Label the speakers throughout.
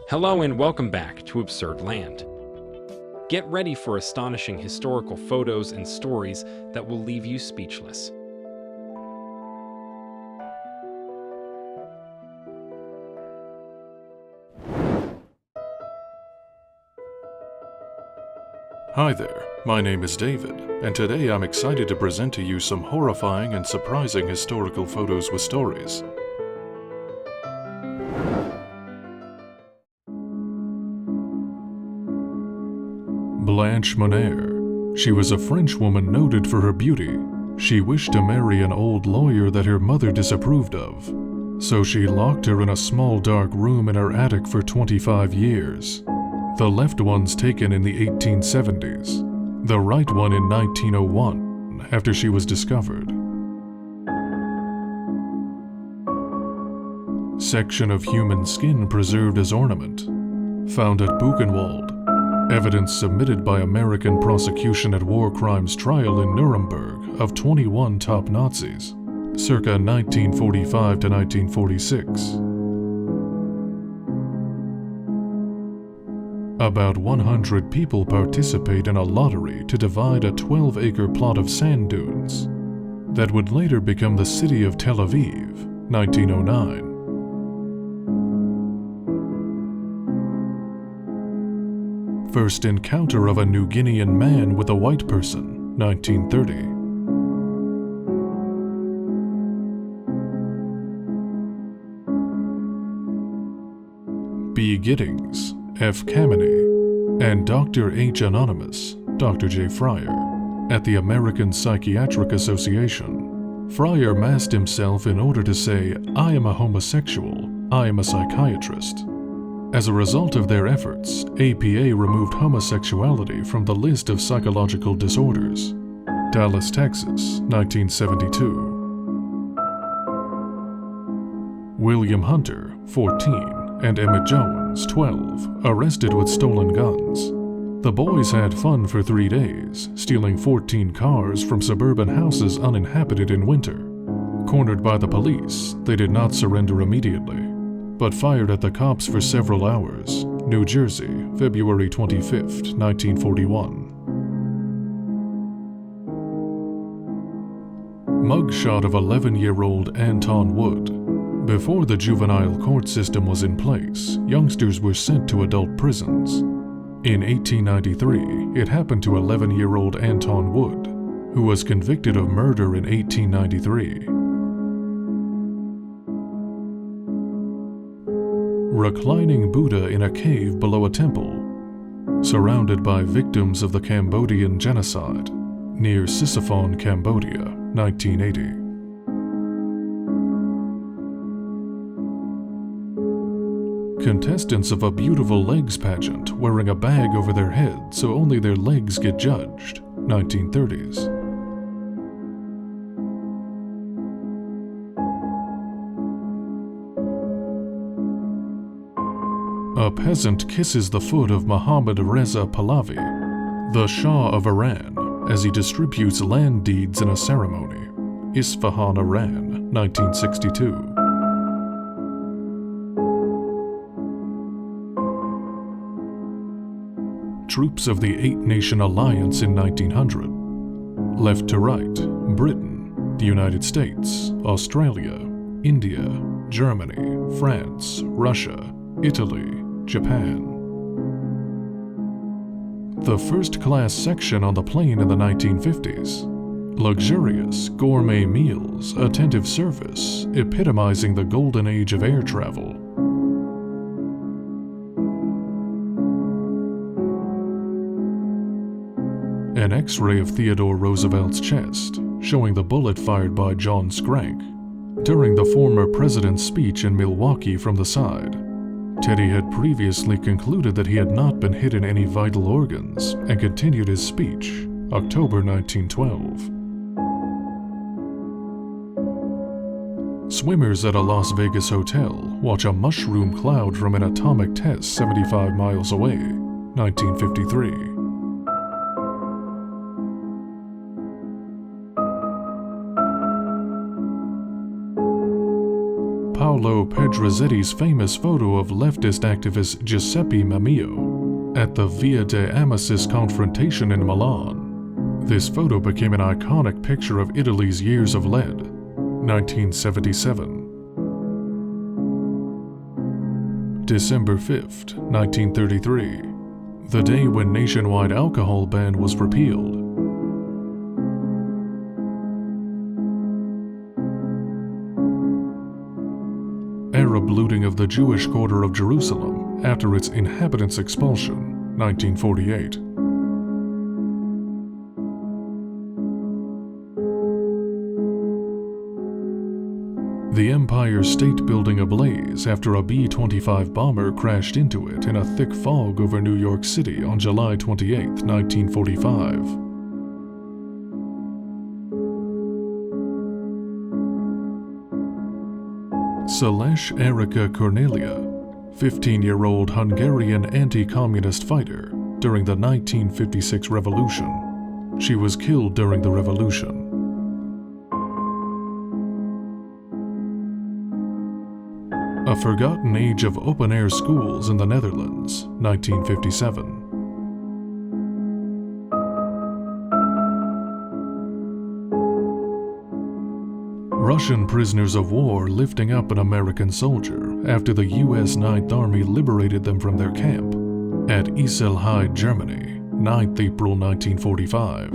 Speaker 1: Hello and welcome back to Absurdland. Get ready for astonishing historical photos and stories that will leave you speechless.
Speaker 2: Hi there, my name is David, and today I'm excited to present to you some horrifying and surprising historical photos with stories. Blanche Monnier. She was a French woman noted for her beauty. She wished to marry an old lawyer that her mother disapproved of, so she locked her in a small dark room in her attic for 25 years. The left one's taken in the 1870s, the right one in 1901, after she was discovered. Section of human skin preserved as ornament, found at Buchenwald. Evidence submitted by American prosecution at war crimes trial in Nuremberg of 21 top Nazis, circa 1945 to 1946. About 100 people participate in a lottery to divide a 12-acre plot of sand dunes that would later become the city of Tel Aviv, 1909. First encounter of a New Guinean man with a white person, 1930. B. Giddings, F. Kameny, and Dr. H. Anonymous, Dr. J. Fryer, at the American Psychiatric Association. Fryer masked himself in order to say, "I am a homosexual, I am a psychiatrist." As a result of their efforts, APA removed homosexuality from the list of psychological disorders. Dallas, Texas, 1972. William Hunter, 14, and Emmett Jones, 12, arrested with stolen guns. The boys had fun for 3 days, stealing 14 cars from suburban houses uninhabited in winter. Cornered by the police, they did not surrender immediately, but fired at the cops for several hours. New Jersey, February 25, 1941. Mugshot of 11-year-old Anton Wood. Before the juvenile court system was in place, youngsters were sent to adult prisons. In 1893, it happened to 11-year-old Anton Wood, who was convicted of murder in 1893. Reclining Buddha in a cave below a temple, surrounded by victims of the Cambodian genocide, near Sisophon, Cambodia, 1980. Contestants of a beautiful legs pageant wearing a bag over their head so only their legs get judged, 1930s. A peasant kisses the foot of Mohammad Reza Pahlavi, the Shah of Iran, as he distributes land deeds in a ceremony. Isfahan, Iran, 1962. Troops of the Eight-Nation Alliance in 1900. Left to right, Britain, the United States, Australia, India, Germany, France, Russia, Italy, Japan. The first-class section on the plane in the 1950s. Luxurious, gourmet meals, attentive service, epitomizing the golden age of air travel. An X-ray of Theodore Roosevelt's chest, showing the bullet fired by John Scrank during the former president's speech in Milwaukee from the side. Teddy had previously concluded that he had not been hit in any vital organs and continued his speech, October 1912. Swimmers at a Las Vegas hotel watch a mushroom cloud from an atomic test 75 miles away, 1953. Paolo Pedrazzetti's famous photo of leftist activist Giuseppe Mamio at the Via de Amasis confrontation in Milan. This photo became an iconic picture of Italy's years of lead, 1977. December 5th, 1933, the day when nationwide alcohol ban was repealed. Arab looting of the Jewish quarter of Jerusalem after its inhabitants' expulsion, 1948. The Empire State Building ablaze after a B-25 bomber crashed into it in a thick fog over New York City on July 28, 1945. Széles Erika Cornelia, 15-year-old Hungarian anti-communist fighter during the 1956 revolution. She was killed during the revolution. A Forgotten Age of Open-Air Schools in the Netherlands, 1957. Russian prisoners of war lifting up an American soldier after the U.S. Ninth Army liberated them from their camp at Iselheide, Germany, 9th April 1945.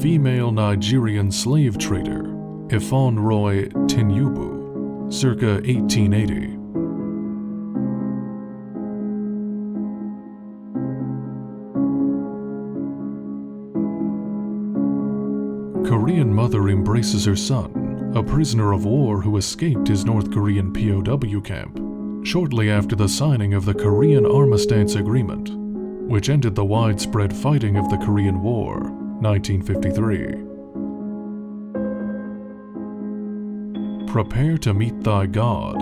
Speaker 2: Female Nigerian slave trader Ifonroy Tinubu, circa 1880. Korean mother embraces her son, a prisoner of war who escaped his North Korean POW camp, shortly after the signing of the Korean Armistice Agreement, which ended the widespread fighting of the Korean War, 1953. Prepare to meet thy God.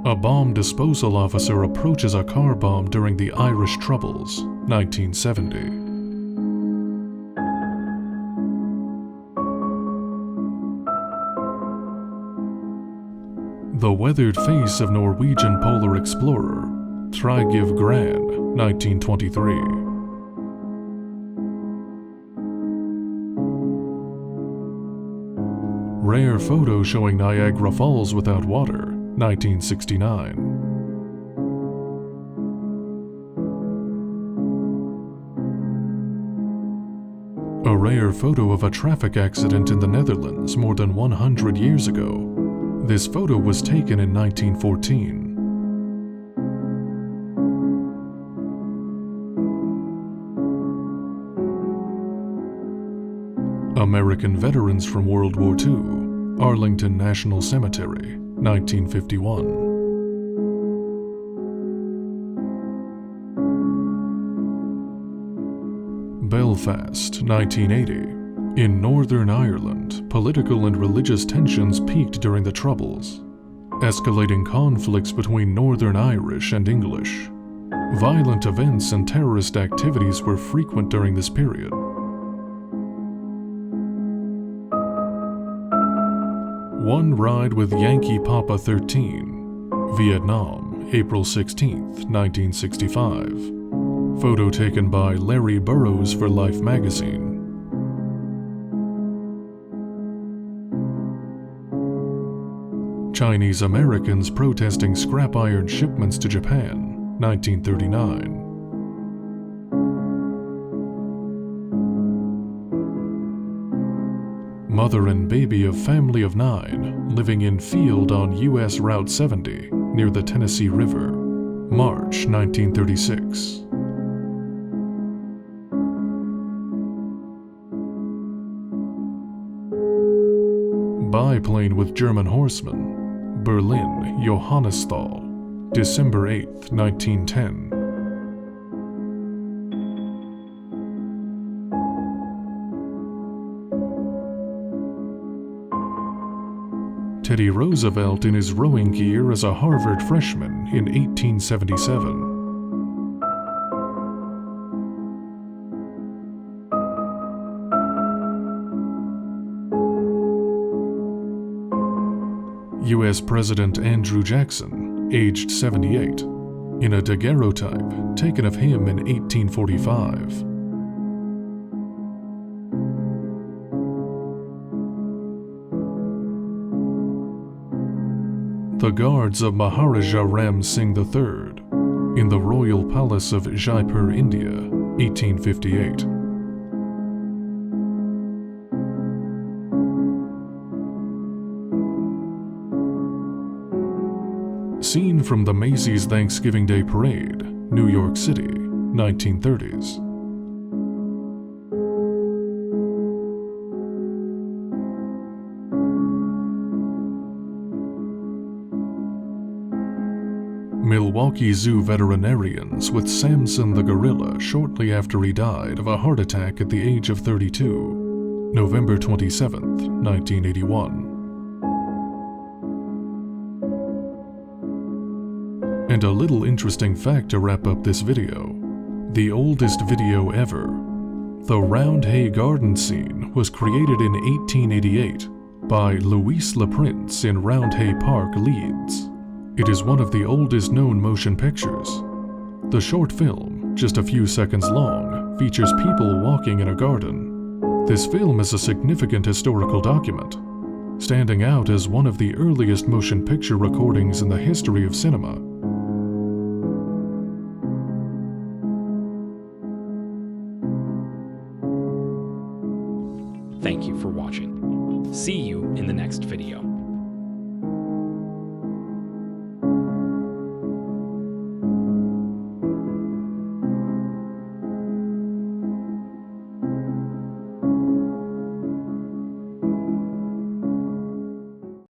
Speaker 2: A bomb disposal officer approaches a car bomb during the Irish Troubles, 1970. The weathered face of Norwegian polar explorer Thrigiv Gran, 1923. Rare photo showing Niagara Falls without water, 1969. A rare photo of a traffic accident in the Netherlands more than 100 years ago. This photo was taken in 1914. American veterans from World War II, Arlington National Cemetery, 1951. Belfast, 1980. In Northern Ireland, political and religious tensions peaked during the Troubles, escalating conflicts between Northern Irish and English. Violent events and terrorist activities were frequent during this period. One Ride with Yankee Papa 13, Vietnam, April 16, 1965. Photo taken by Larry Burrows for Life magazine. Chinese Americans protesting scrap iron shipments to Japan, 1939. Mother and baby of family of 9 living in field on U.S. Route 70 near the Tennessee River, March 1936. Biplane with German horsemen, Berlin, Johannisthal, December 8, 1910. Teddy Roosevelt in his rowing gear as a Harvard freshman in 1877. U.S. President Andrew Jackson, aged 78, in a daguerreotype taken of him in 1845. The guards of Maharaja Ram Singh III in the Royal Palace of Jaipur, India, 1858. Scene from the Macy's Thanksgiving Day Parade, New York City, 1930s. Milwaukee Zoo veterinarians with Samson the gorilla shortly after he died of a heart attack at the age of 32, November 27, 1981. And a little interesting fact to wrap up this video. The oldest video ever. The Round Hay Garden scene was created in 1888 by Louis LaPrince in Round Hay Park, Leeds. It is one of the oldest known motion pictures. The short film, just a few seconds long, features people walking in a garden. This film is a significant historical document, standing out as one of the earliest motion picture recordings in the history of cinema.